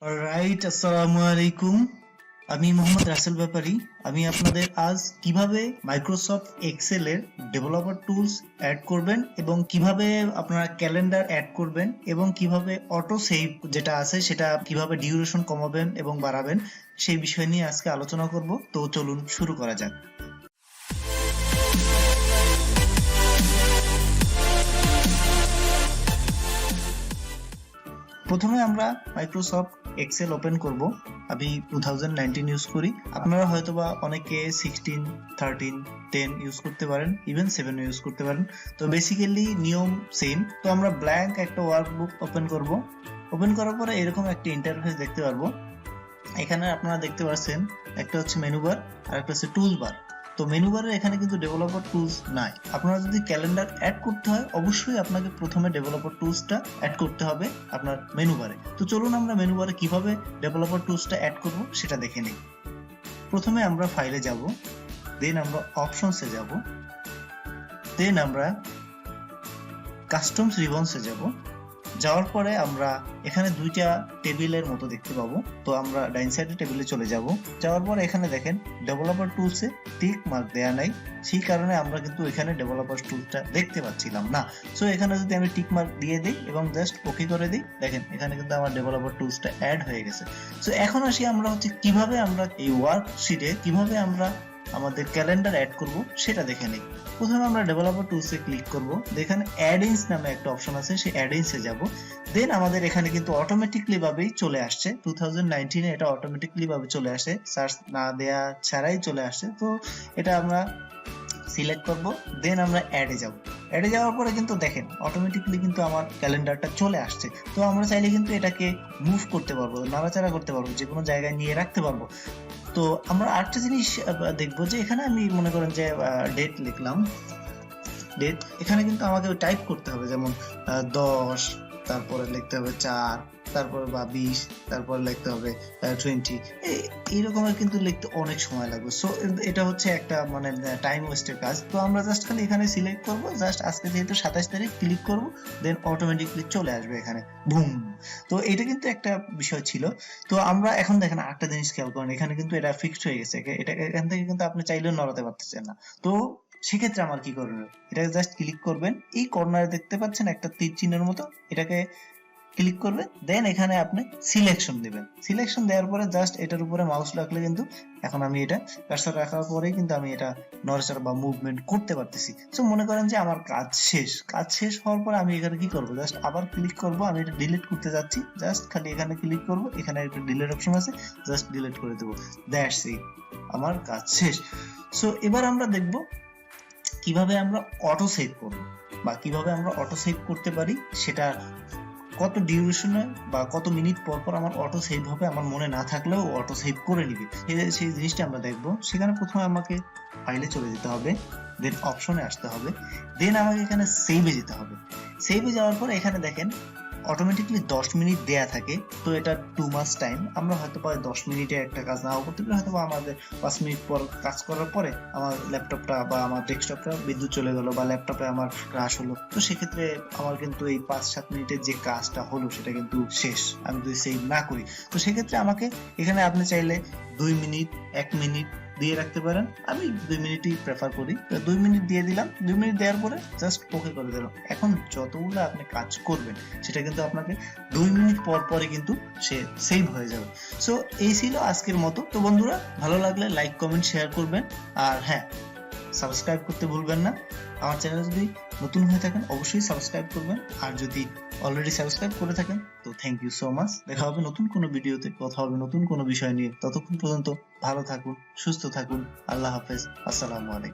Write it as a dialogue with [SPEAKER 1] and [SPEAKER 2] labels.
[SPEAKER 1] Right, আসসালামু আলাইকুম। আমি মোহাম্মদ রাসেল ব্যাপারী। আমি আপনাদের আজ কিভাবে মাইক্রোসফট এক্সেল এর ডেভেলপার টুলস অ্যাড করবেন এবং কিভাবে আপনারা ক্যালেন্ডার অ্যাড করবেন এবং কিভাবে অটো সেভ যেটা আছে সেটা কিভাবে ডিউরেশন কমাবেন এবং বাড়াবেন সেই বিষয় নিয়ে আজকে আলোচনা করব। তো চলুন শুরু করা যাক। প্রথমে আমরা মাইক্রোসফট এক্সেল ওপেন করব। আমি 2019 ইউজ করি, আপনারা হয়তোবা অনেকে 16, 13, 10 ইউজ করতে পারেন, ইভেন 7 ইউজ করতে পারেন। তো বেসিক্যালি নিয়ম সেম। তো আমরা ব্ল্যাঙ্ক একটা ওয়ার্কবুক ওপেন করব। ওপেন করার পরে এরকম একটা ইন্টারফেস দেখতে পারবো। এখানে আপনারা দেখতে পাচ্ছেন একটা হচ্ছে মেনু বার আর একটা হচ্ছে টুল বার। তো মেনু বারে এখানে কিন্তু ডেভেলপার টুলস নাই। আপনারা যদি ক্যালেন্ডার অ্যাড করতে হয় অবশ্যই আপনাকে প্রথমে ডেভেলপার টুলসটা অ্যাড করতে হবে আপনার মেনু বারে। তো চলুন আমরা মেনু বারে কিভাবে ডেভেলপার টুলসটা অ্যাড করব সেটা দেখে নিই। প্রথমে আমরা ফাইলে যাব, দেন আমরা অপশনসে যাব, দেন আমরা কাস্টমস রিবনসে যাব। যাওয়ার পরে আমরা এখানে দুইটা টেবিলের মতো দেখতে পাবো। তো আমরা ডাইন সাইডে টেবিলে চলে যাব। যাওয়ার পরে এখানে দেখেন ডেভেলপার টুলসে টিক মার্ক দেয়া নাই, সেই কারণে আমরা কিন্তু এখানে ডেভেলপার টুলসটা দেখতে পাচ্ছিলাম না। সো এখানে যদি আমি টিক মার্ক দিয়ে দিই এবং জাস্ট ওকে করে দিই, দেখেন এখানে কিন্তু আমার ডেভেলপার টুলসটা অ্যাড হয়ে গেছে। সো এখন আসি আমরা হচ্ছে কিভাবে আমরা এই ওয়ার্কশিটে কিভাবে আমরা আমাদের ক্যালেন্ডার অ্যাড করব সেটা দেখে নিই। প্রথমে আমরা ডেভেলপার টুলসে ক্লিক করব। এখানে অ্যাড-ইনস নামে একটা অপশন আছে, সেই অ্যাড-ইনসে যাব। দেন আমাদের এখানে কিন্তু অটোমেটিকলি ভাবেই চলে আসছে, 2019 এ এটা অটোমেটিকলি ভাবে চলে আসে, সার্চ না দেয়া ছাড়াই চলে আসছে। তো এটা আমরা সিলেক্ট করব, দেন আমরা অ্যাডে যাব। অ্যাডে যাওয়ার পরে কিন্তু দেখেন অটোমেটিকলি কিন্তু আমার ক্যালেন্ডারটা চলে আসছে। তো আমরা চাইলে কিন্তু এটাকে মুভ করতে পারবো, নাড়াচাড়া করতে পারবো, যে কোনো জায়গায় নিয়ে রাখতে পারবো। তো আমরা আরেকটা জিনিস দেখবো যে এখানে আমি মনে করেন যে ডেট লিখলাম, ডেট এখানে কিন্তু আমাকে টাইপ করতে হবে, যেমন 10, তারপরে লিখতে হবে 4, তারপরে বা 20, তারপরে লিখতে হবে 20। এইরকমের কিন্তু লিখতে অনেক সময় লাগবে। সো এটা হচ্ছে একটা মানে টাইম ওয়েস্টের কাজ। তো আমরা জাস্ট খালি এখানে সিলেক্ট করব, জাস্ট আজকে যেহেতু 27 তারিখ ক্লিক করব, দেন অটোমেটিকলি চলে আসবে এখানে, বুম। তো এটা কিন্তু একটা বিষয় ছিল। তো আমরা এখন দেখেন আরেকটা জিনিস খেয়াল করেন, এখানে কিন্তু এটা ফিক্সড হয়ে গেছে, এটা এখান থেকে কিন্তু আপনি চাইলেও নড়াতে পারতেছেন না। তো সেক্ষেত্রে আমার কি করবেন, এটাকে জাস্ট ক্লিক করবেন, এই কর্নারে দেখতে পাচ্ছেন একটা তীর চিহ্নের মতো, এটাকে ক্লিক করবেন, দেন এখানে আপনি সিলেকশন দিবেন। সিলেকশন দেওয়ার পরে জাস্ট এটার উপরে মাউস রাখলে কিন্তু এখন আমি এটা কার্সর রাখার পরেই কিন্তু আমি এটা নড়াচড়া বা মুভমেন্ট করতে পারতেছি। সো মনে করেন যে আমার কাজ শেষ। কাজ শেষ হওয়ার পরে আমি এখানে কি করব, জাস্ট আবার ক্লিক করব। আমি এটা ডিলিট করতে যাচ্ছি, জাস্ট খালি এখানে ক্লিক করব, এখানে একটা ডিলিট অপশন আছে, জাস্ট ডিলিট করে দেব, দ্যাটস ইট, আমার কাজ শেষ। সো এবার আমরা দেখব কিভাবে আমরা অটো সেভ করব বা কিভাবে আমরা অটো সেভ করতে পারি, সেটা কত ডিউরেশনে বা কত মিনিট পর পর আমার অটো সেভ হবে, আমার মনে না থাকলেও অটো সেভ করে নিবে, সেই জিনিসটা আমরা দেখবো। সেখানে প্রথমে আমাকে ফাইলে চলে যেতে হবে, দেন অপশনে আসতে হবে, দেন আমাকে এখানে সেভে যেতে হবে। সেভে যাওয়ার পর এখানে দেখেন অটোমেটিকলি 10 মিনিট দেয়া থাকে। তো এটা 2 মাস টাইম, আমরা হয়তো পাই 10 মিনিটে একটা কাজ নাও করতে পারি, হয়তো আমাদের 5 মিনিট পর কাজ করার পরে আমার ল্যাপটপটা বা আমার ডেস্কটপটা বিদ্যুৎ চলে গেল বা ল্যাপটপে আমার ক্রাশ হলো, তো সেক্ষেত্রে আমার কিন্তু এই 5-7 মিনিটের যে কাজটা হলো সেটা কিন্তু শেষ, আমি যদি সেভ না করি। তো সেক্ষেত্রে আমাকে এখানে আপনি চাইলে 2 মিনিট, 1 মিনিট দিয়ে রাখতে পারেন। আমি 2 মিনিটই প্রেফার করি। তো 2 মিনিট দিয়ে দিলাম, 2 মিনিট দেওয়ার পরে জাস্ট ওকে করে দিলাম। এখন যতগুলো আপনি কাজ করবেন সেটা কিন্তু আপনাকে 2 মিনিট পর পরে কিন্তু সে সেভ হয়ে যাবে। সো এই ছিল আজকের মতো। তো বন্ধুরা, ভালো লাগলে লাইক, কমেন্ট, শেয়ার করবেন। আর হ্যাঁ, সাবস্ক্রাইব করতে ভুলবেন না। আমার চ্যানেল যদি নতুন হয়ে থাকেন অবশ্যই সাবস্ক্রাইব করবেন, আর যদি অলরেডি সাবস্ক্রাইব করে থাকেন তো থ্যাংক ইউ সো মাচ। দেখা হবে নতুন কোনো ভিডিওতে, কথা হবে নতুন কোনো বিষয় নিয়ে। ততক্ষণ পর্যন্ত ভালো থাকুন, সুস্থ থাকুন। আল্লাহ হাফেজ, আসসালামু আলাইকুম।